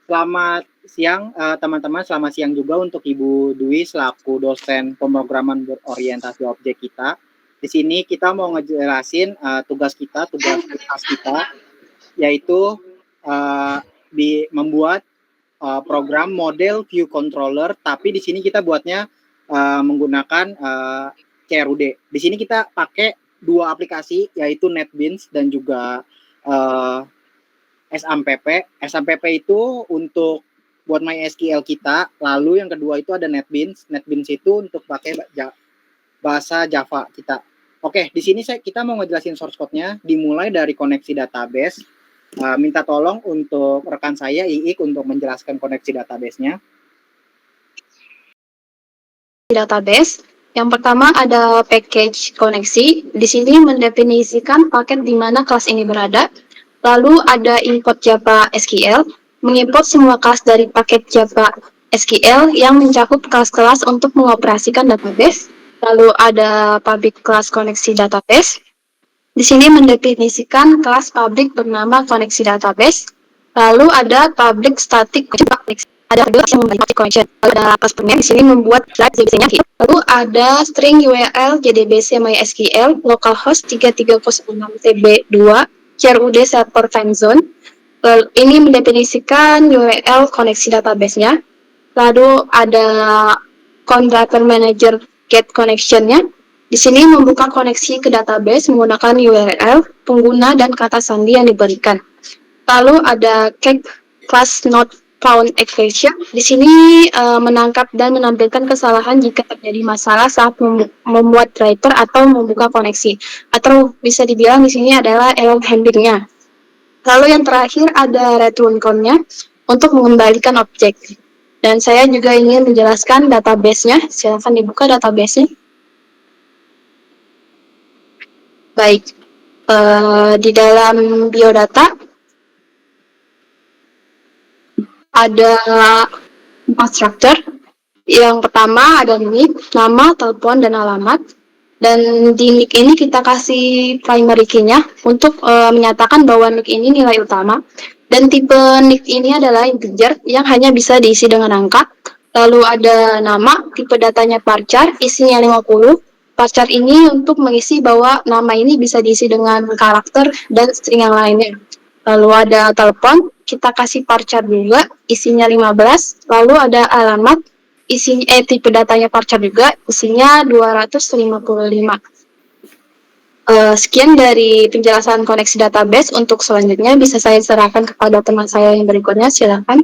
Selamat siang, teman-teman. Selamat siang juga untuk Ibu Dwi selaku dosen pemrograman berorientasi objek kita. Di sini kita mau ngejelasin tugas kelas kita, yaitu uh, membuat program model view controller, tapi di sini kita buatnya menggunakan CRUD. Di sini kita pakai dua aplikasi, yaitu NetBeans dan juga uh, SAMPP. SAMPP itu untuk buat MySQL kita, lalu yang kedua itu ada NetBeans. NetBeans itu untuk pakai bahasa Java kita. Oke, di sini kita mau ngejelasin source code-nya, dimulai dari koneksi database. Minta tolong untuk rekan saya, Iik, untuk menjelaskan koneksi database-nya. Database. Yang pertama ada package koneksi. Di sini mendefinisikan paket di mana kelas ini berada. Lalu ada import Java SQL, mengimport semua kelas dari paket Java SQL yang mencakup kelas-kelas untuk mengoperasikan database. Lalu ada public class koneksi database. Di sini mendefinisikan kelas public bernama koneksi database. Lalu ada public static koneksi. Ada kelas yang memiliki connection. Ada customer di sini membuat drive JDBC-nya. Lalu ada string URL JDBC MySQL localhost 3306 TB2 CRUD server time zone. Lalu, ini mendefinisikan URL koneksi database-nya. Lalu ada controller manager get connection-nya. Di sini membuka koneksi ke database menggunakan URL, pengguna, dan kata sandi yang diberikan. Lalu ada class not found exception. Di sini menangkap dan menampilkan kesalahan jika terjadi masalah saat membuat driver atau membuka koneksi. Atau bisa dibilang di sini adalah error handling-nya. Lalu yang terakhir ada return count-nya untuk mengembalikan objek. Dan saya juga ingin menjelaskan database-nya. Silakan dibuka database-nya. Baik, di dalam biodata ada 4 struktur. Yang pertama ada nick, nama, telepon, dan alamat. Dan di nick ini kita kasih primary key-nya untuk menyatakan bahwa nick ini nilai utama. Dan tipe nick ini adalah integer yang hanya bisa diisi dengan angka. Lalu ada nama, tipe datanya varchar, isinya 50. Varchar ini untuk mengisi bahwa nama ini bisa diisi dengan karakter dan string yang lainnya. Lalu ada telepon, kita kasih varchar juga, isinya 15. Lalu ada alamat, tipe datanya varchar juga, isinya 255. Sekian dari penjelasan koneksi database. Untuk selanjutnya bisa saya serahkan kepada teman saya yang berikutnya. Silakan.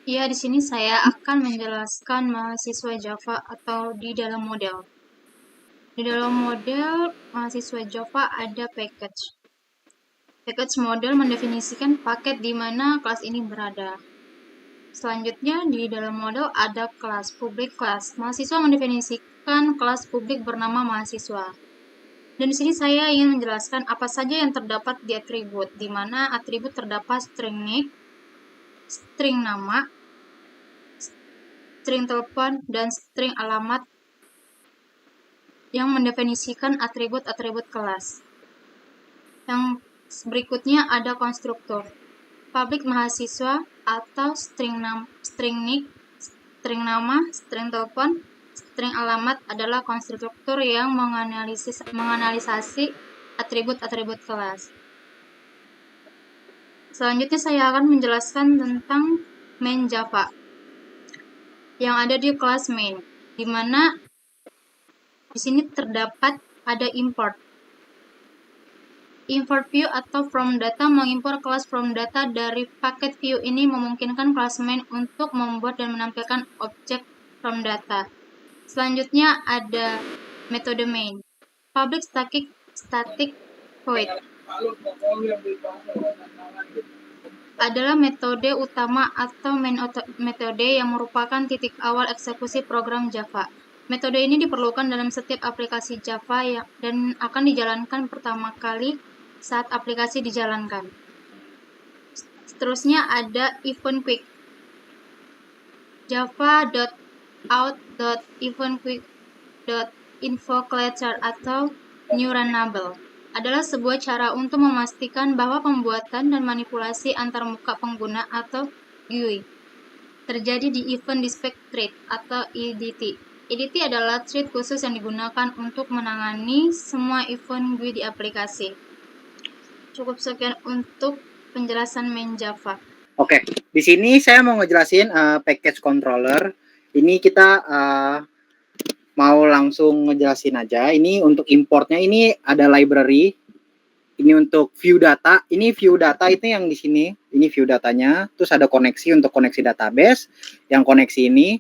Ya, di sini saya akan menjelaskan mahasiswa Java atau di dalam model. Di dalam model mahasiswa Java ada package. Package model mendefinisikan paket di mana kelas ini berada. Selanjutnya di dalam model ada kelas, public class. Mahasiswa mendefinisikan kelas publik bernama mahasiswa. Dan di sini saya ingin menjelaskan apa saja yang terdapat di atribut, di mana atribut terdapat string nick, string nama, string telepon, dan string alamat yang mendefinisikan atribut-atribut kelas. Yang berikutnya ada konstruktor. Public mahasiswa atau string nick, string nama, string telepon, string alamat adalah konstruktor yang menganalisasi atribut-atribut kelas. Selanjutnya saya akan menjelaskan tentang main Java yang ada di kelas main, di mana di sini terdapat ada import view atau from data. Mengimpor kelas from data dari paket view ini memungkinkan kelas main untuk membuat dan menampilkan objek from data. Selanjutnya ada metode main, public static void adalah metode utama atau main metode yang merupakan titik awal eksekusi program Java. Metode ini diperlukan dalam setiap aplikasi Java dan akan dijalankan pertama kali saat aplikasi dijalankan. Seterusnya ada event quick. Java.out.eventquick.info cluster atau new runnable adalah sebuah cara untuk memastikan bahwa pembuatan dan manipulasi antarmuka pengguna atau GUI terjadi di Event Dispatch Thread atau EDT. EDT adalah thread khusus yang digunakan untuk menangani semua event GUI di aplikasi. Cukup sekian untuk penjelasan main Java. Oke, di sini saya mau ngejelasin package controller. Ini kita mau langsung ngejelasin aja. Ini untuk importnya ini ada library. Ini untuk view data. Ini view data itu yang di sini. Ini view datanya. Terus ada koneksi untuk koneksi database. Yang koneksi ini.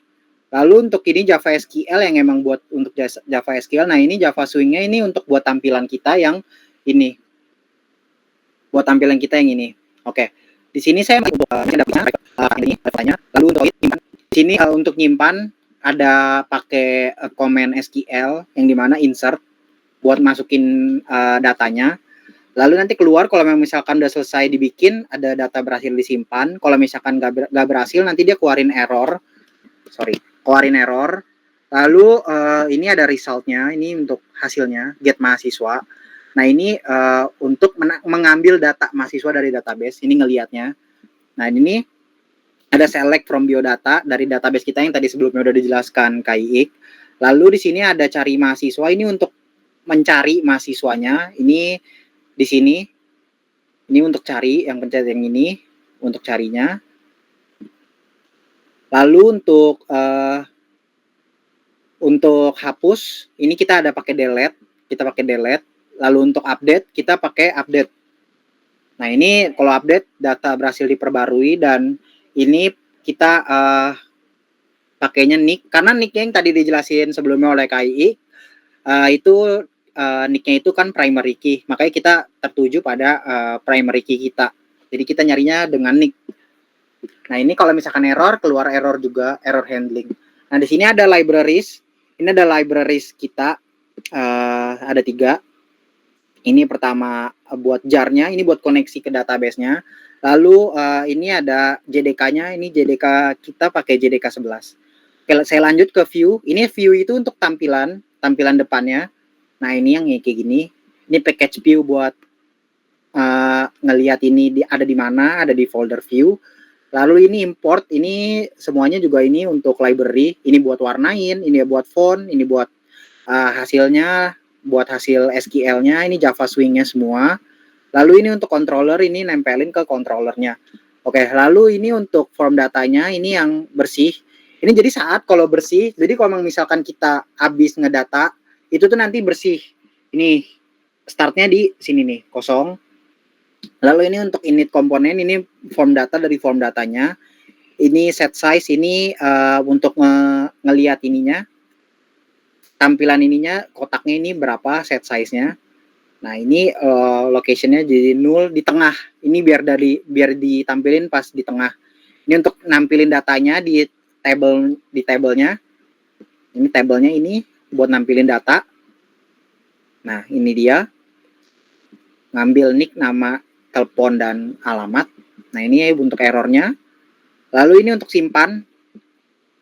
Lalu untuk ini Java SQL yang emang buat untuk Java SQL. Nah ini Java Swing-nya ini untuk buat tampilan kita yang ini. Buat tampilan kita yang ini. Oke. Di sini saya ini datanya. Lalu untuk nyimpan. Di sini untuk nyimpan ada pakai command SQL yang dimana insert buat masukin datanya. Lalu nanti keluar kalau misalkan udah selesai dibikin, ada data berhasil disimpan. Kalau misalkan nggak berhasil, nanti dia keluarin error. Keluarin error. Lalu ini ada resultnya, ini untuk hasilnya, get mahasiswa. Nah ini untuk mengambil data mahasiswa dari database, ini ngelihatnya. Nah ini ada select from biodata dari database kita yang tadi sebelumnya udah dijelaskan KIIK. Lalu di sini ada cari mahasiswa, ini untuk mencari mahasiswanya. Ini di sini, ini untuk cari, yang pencet yang ini, untuk carinya. Lalu untuk hapus, ini kita ada pakai delete, Lalu untuk update, kita pakai update. Nah ini kalau update, data berhasil diperbarui, dan ini kita pakainya nick, karena nicknya yang tadi dijelasin sebelumnya oleh KIIK, itu nicknya itu kan primary key, makanya kita tertuju pada primary key kita. Jadi kita nyarinya dengan nick. Nah ini kalau misalkan error, keluar error juga, error handling. Nah di sini ada libraries. Ini ada libraries kita, ada 3. Ini pertama buat jar-nya, ini buat koneksi ke database-nya. Lalu ini ada JDK-nya, ini JDK kita pakai JDK 11. Oke, saya lanjut ke view. Ini view itu untuk tampilan depannya. Nah ini yang kayak gini. Ini package view buat ngelihat ini ada di mana, ada di folder view. Lalu ini import, ini semuanya juga ini untuk library. Ini buat warnain, ini buat font, ini buat hasilnya, buat hasil SQL-nya, ini Java Swing-nya semua. Lalu ini untuk controller, ini nempelin ke controllernya. Oke, lalu ini untuk form datanya, ini yang bersih. Ini jadi saat kalau bersih, jadi kalau misalkan kita habis ngedata, itu tuh nanti bersih. Ini startnya di sini nih, kosong. Lalu ini untuk init komponen, ini form data dari form datanya. Ini set size, ini untuk ngelihat ininya, tampilan ininya, kotaknya ini berapa set size-nya. Nah ini location-nya jadi 0 di tengah. Ini biar ditampilin pas di tengah. Ini untuk nampilin datanya di tabelnya. Ini tabelnya ini buat nampilin data. Nah ini dia. Ngambil nick, nama, telepon, dan alamat. Nah ini untuk errornya. Lalu ini untuk simpan.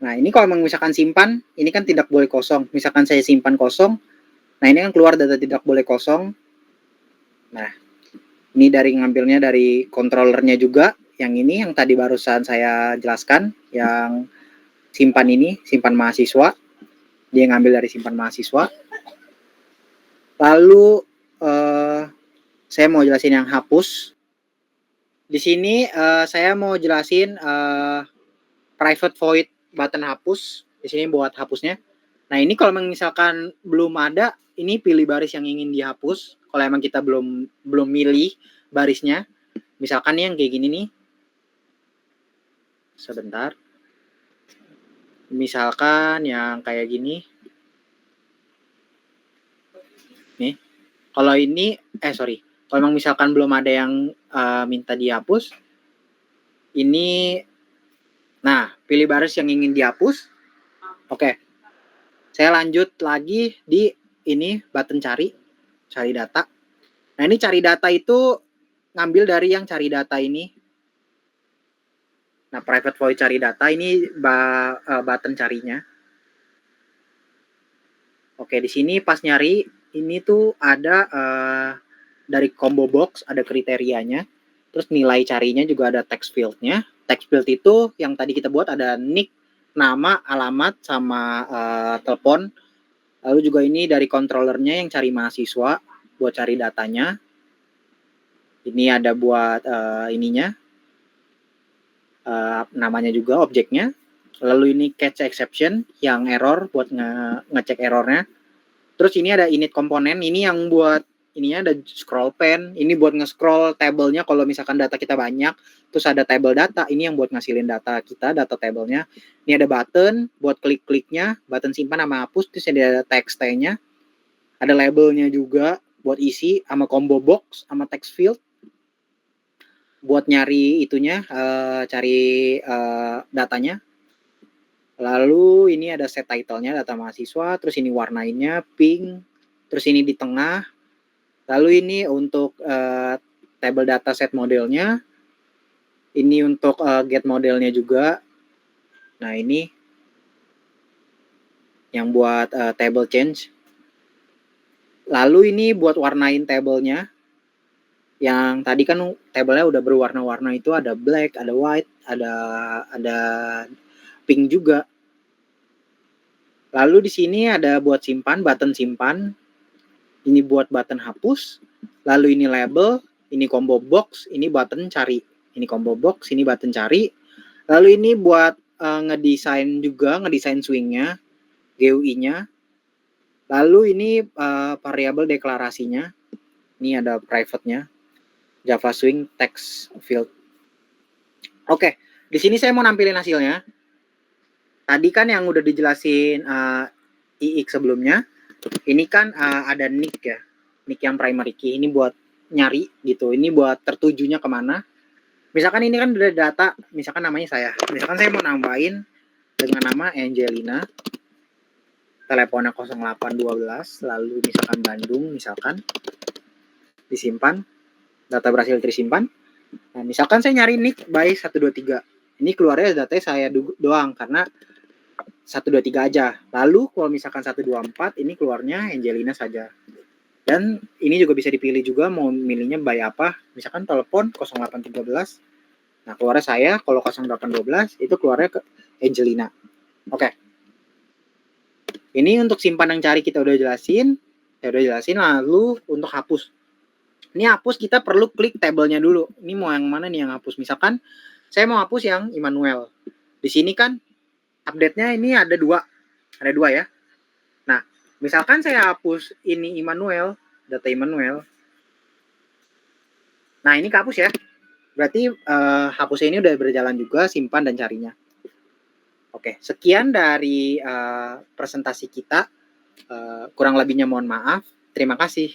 Nah ini kalau misalkan simpan, ini kan tidak boleh kosong. Misalkan saya simpan kosong, nah ini kan keluar data tidak boleh kosong. Nah ini ngambilnya dari controllernya juga. Yang ini yang tadi barusan saya jelaskan, yang simpan ini, simpan mahasiswa. Dia ngambil dari simpan mahasiswa. Lalu saya mau jelasin yang hapus. Di sini saya mau jelasin private void button hapus. Di sini buat hapusnya. Nah ini kalau misalkan belum ada, ini pilih baris yang ingin dihapus. Kalau emang kita belum milih barisnya, misalkan yang kayak gini nih. Sebentar. Misalkan yang kayak gini. Nih. Kalau ini, kalau memang misalkan belum ada yang minta dihapus, ini, nah, pilih baris yang ingin dihapus. Oke. Saya lanjut lagi di ini, button cari data. Nah, ini cari data itu ngambil dari yang cari data ini. Nah, private void cari data ini button carinya. Oke, di sini pas nyari, ini tuh ada dari combo box ada kriterianya, terus nilai carinya juga ada text field-nya. Text field itu yang tadi kita buat ada nick, nama, alamat, sama telepon. Lalu juga ini dari controllernya yang cari mahasiswa buat cari datanya. Ini ada buat ininya, namanya juga objeknya. Lalu ini catch exception yang error buat ngecek errornya. Terus ini ada init komponen, ini yang buat ininya ada scroll pen, ini buat nge-scroll tabelnya kalau misalkan data kita banyak, terus ada table data, ini yang buat ngasilin data kita, data tabelnya. Ini ada button buat klik-kliknya, button simpan sama hapus, terus ada text-nya, ada labelnya juga buat isi, sama combo box, sama text field, buat nyari itunya, cari datanya. Lalu ini ada set title-nya, data mahasiswa, terus ini warnainnya pink, terus ini di tengah. Lalu ini untuk table data set modelnya, ini untuk get modelnya juga. Nah ini yang buat table change. Lalu ini buat warnain tabelnya. Yang tadi kan tabelnya udah berwarna-warna itu ada black, ada white, ada pink juga. Lalu di sini ada buat simpan, button simpan. Ini buat button hapus. Lalu ini label, ini combo box, ini button cari. Ini combo box, ini button cari. Lalu ini buat ngedesain juga, ngedesain swingnya, GUI-nya. Lalu ini variabel deklarasinya. Ini ada private-nya. Java Swing Text Field. Oke, di sini saya mau nampilin hasilnya. Tadi kan yang udah dijelasin IX sebelumnya. Ini kan ada nick ya. Nick yang primary key. Ini buat nyari gitu. Ini buat tertujunya kemana. Misalkan ini kan udah data. Misalkan namanya saya. Misalkan saya mau nambahin dengan nama Angelina. Teleponnya 0812. Lalu misalkan Bandung. Misalkan. Disimpan. Data berhasil tersimpan. Nah, misalkan saya nyari nick by 123. Ini keluarnya datanya saya doang. Karena 123 aja. Lalu kalau misalkan 124 ini keluarnya Angelina saja. Dan ini juga bisa dipilih juga mau milihnya by apa. Misalkan telepon 0813. Nah keluarnya saya kalau 0812 itu keluarnya ke Angelina. Oke. Ini untuk simpan dan cari kita udah jelasin. Saya udah jelasin. Lalu untuk hapus. Ini hapus kita perlu klik tabelnya dulu. Ini mau yang mana nih yang hapus. Misalkan saya mau hapus yang Immanuel. Di sini kan update-nya ini ada dua ya. Nah, misalkan saya hapus ini Immanuel, data Immanuel. Nah, ini kehapus ya. Berarti hapusnya ini udah berjalan juga, simpan dan carinya. Oke, sekian dari presentasi kita. Kurang lebihnya mohon maaf. Terima kasih.